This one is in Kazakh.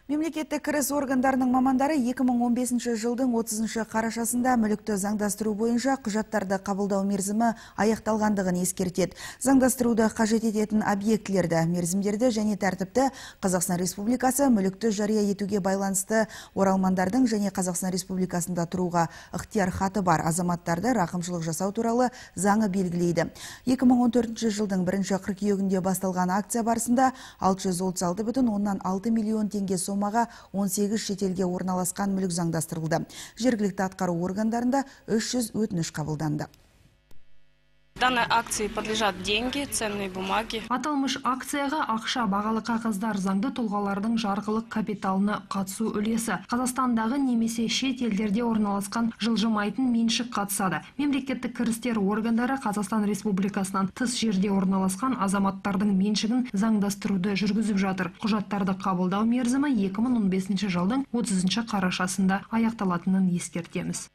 Мемлекеттік кіріс органдарының мамандары 2015 жылдың 30 қарашасында мүлікті заңдастыру бойынша құжаттарды қабылдау мерзімі аяқталғандығын ескертеді. Заңдастыруды қажет ететін объектілерді, мерзімдерді және тәртіпті Қазақстан Республикасы мүлікті жария етуге байланысты оралмандардың және Қазақстан Республикасында тұруға ықтияр хаты бар азаматтарды рақымшылық жасау туралы заңы белгілейді. 2014 жылдың 1 қыркүйегінде басталған акция барысында 636,6 миллион теңге сомаға 18 шетелге орналасқан мүлік заңдастырылды. Жергілікті атқару органдарында 300 өтініш қабылданды. Данной акции подлежат деньги, ценные бумаги. Аталмыш акцияға ақша, бағалы қағаздар, заңды тұлғалардың жарғылық капиталына қатысу үлесі. Қазақстандағы немесе шет елдерде орналасқан жылжымайтын меншік қатысады. Мемлекеттік кірістер органдары Қазақстан Республикасынан тыс жерде орналасқан азаматтардың меншігін заңдастыруды жүргізіп жатыр. Құжаттарды қабылдау мерзімі 2015 жылдың 30 қарашасында аяқталатынын ескертеміз.